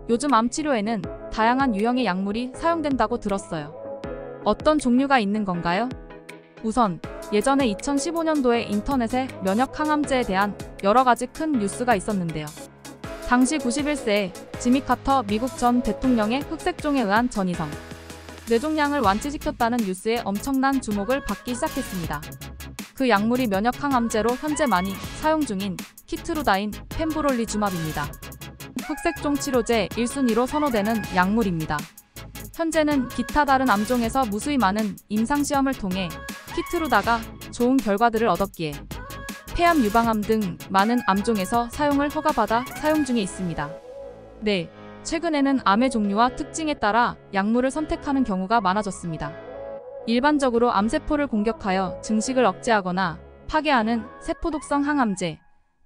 요즘 암 치료에는 다양한 유형의 약물이 사용된다고 들었어요. 어떤 종류가 있는 건가요? 우선 예전에 2015년도에 인터넷에 면역 항암제에 대한 여러 가지 큰 뉴스가 있었는데요. 당시 91세의 지미 카터 미국 전 대통령의 흑색종에 의한 전이성 뇌종양을 완치시켰다는 뉴스에 엄청난 주목을 받기 시작했습니다. 그 약물이 면역 항암제로 현재 많이 사용 중인 키트루다인 펜브롤리주맙입니다. 흑색종 치료제 1순위로 선호되는 약물입니다. 현재는 기타 다른 암종에서 무수히 많은 임상시험을 통해 키트루다가 좋은 결과들을 얻었기에 폐암 유방암 등 많은 암종에서 사용을 허가받아 사용 중에 있습니다. 네, 최근에는 암의 종류와 특징에 따라 약물을 선택하는 경우가 많아졌습니다. 일반적으로 암세포를 공격하여 증식을 억제하거나 파괴하는 세포독성 항암제,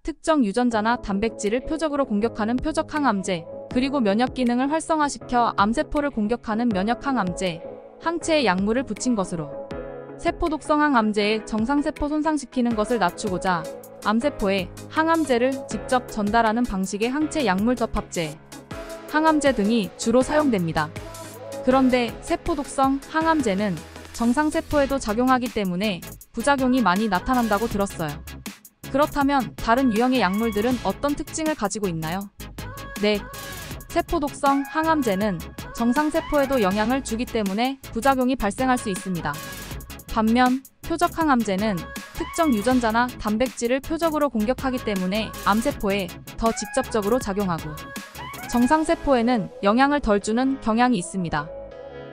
특정 유전자나 단백질을 표적으로 공격하는 표적 항암제, 그리고 면역 기능을 활성화시켜 암세포를 공격하는 면역 항암제, 항체의 약물을 붙인 것으로 세포독성 항암제의 정상세포 손상시키는 것을 낮추고자 암세포에 항암제를 직접 전달하는 방식의 항체 약물 접합제, 항암제 등이 주로 사용됩니다. 그런데 세포독성 항암제는 정상세포에도 작용하기 때문에 부작용이 많이 나타난다고 들었어요. 그렇다면 다른 유형의 약물들은 어떤 특징을 가지고 있나요? 네, 세포독성 항암제는 정상세포에도 영향을 주기 때문에 부작용이 발생할 수 있습니다. 반면 표적 항암제는 특정 유전자나 단백질을 표적으로 공격하기 때문에 암세포에 더 직접적으로 작용하고 정상세포에는 영향을 덜 주는 경향이 있습니다.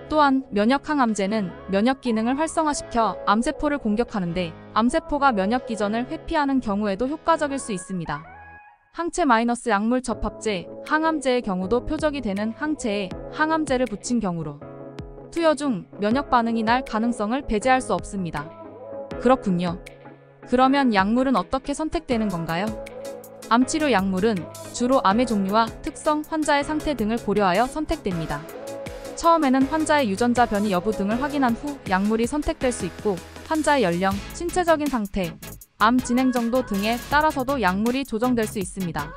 또한 면역 항암제는 면역 기능을 활성화시켜 암세포를 공격하는데 암세포가 면역 기전을 회피하는 경우에도 효과적일 수 있습니다. 항체 마이너스 약물 접합제, 항암제의 경우도 표적이 되는 항체에 항암제를 붙인 경우로 투여 중 면역 반응이 날 가능성을 배제할 수 없습니다. 그렇군요. 그러면 약물은 어떻게 선택되는 건가요? 암치료 약물은 주로 암의 종류와 특성, 환자의 상태 등을 고려하여 선택됩니다. 처음에는 환자의 유전자 변이 여부 등을 확인한 후 약물이 선택될 수 있고 환자의 연령, 신체적인 상태, 암 진행 정도 등에 따라서도 약물이 조정될 수 있습니다.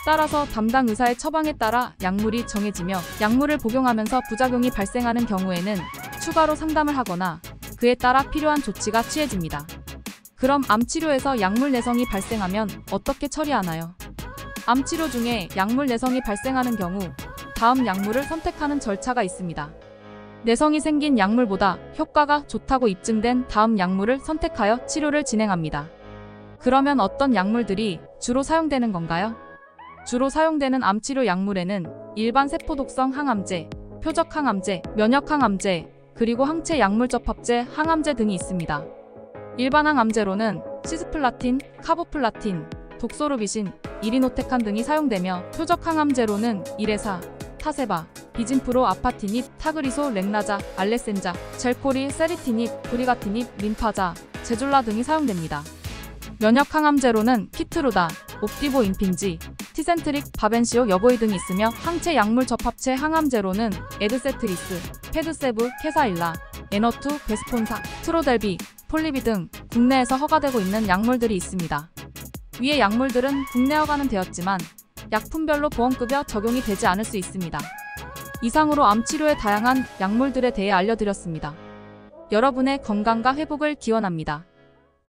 따라서 담당 의사의 처방에 따라 약물이 정해지며 약물을 복용하면서 부작용이 발생하는 경우에는 추가로 상담을 하거나 그에 따라 필요한 조치가 취해집니다. 그럼 암치료에서 약물 내성이 발생하면 어떻게 처리하나요? 암치료 중에 약물 내성이 발생하는 경우 다음 약물을 선택하는 절차가 있습니다. 내성이 생긴 약물보다 효과가 좋다고 입증된 다음 약물을 선택하여 치료를 진행합니다. 그러면 어떤 약물들이 주로 사용되는 건가요? 주로 사용되는 암치료 약물에는 일반 세포독성 항암제, 표적 항암제, 면역 항암제, 그리고 항체 약물 접합제, 항암제 등이 있습니다. 일반 항암제로는 시스플라틴, 카보플라틴, 독소르비신, 이리노테칸 등이 사용되며 표적 항암제로는 이레사, 타세바, 비진프로, 아파티닙, 타그리소, 렉나자, 알레센자, 젤코리, 세리티닙, 브리가티닙, 림파자, 제줄라 등이 사용됩니다. 면역 항암제로는 키트루다, 옵디보 임핀지, 티센트릭, 바벤시오, 여보이 등이 있으며 항체 약물 접합체 항암제로는 에드세트리스, 페드세브, 케사일라, 에너투, 베스폰사, 트로델비, 폴리비 등 국내에서 허가되고 있는 약물들이 있습니다. 위의 약물들은 국내 허가는 되었지만 약품별로 보험급여 적용이 되지 않을 수 있습니다. 이상으로 암치료의 다양한 약물들에 대해 알려드렸습니다. 여러분의 건강과 회복을 기원합니다.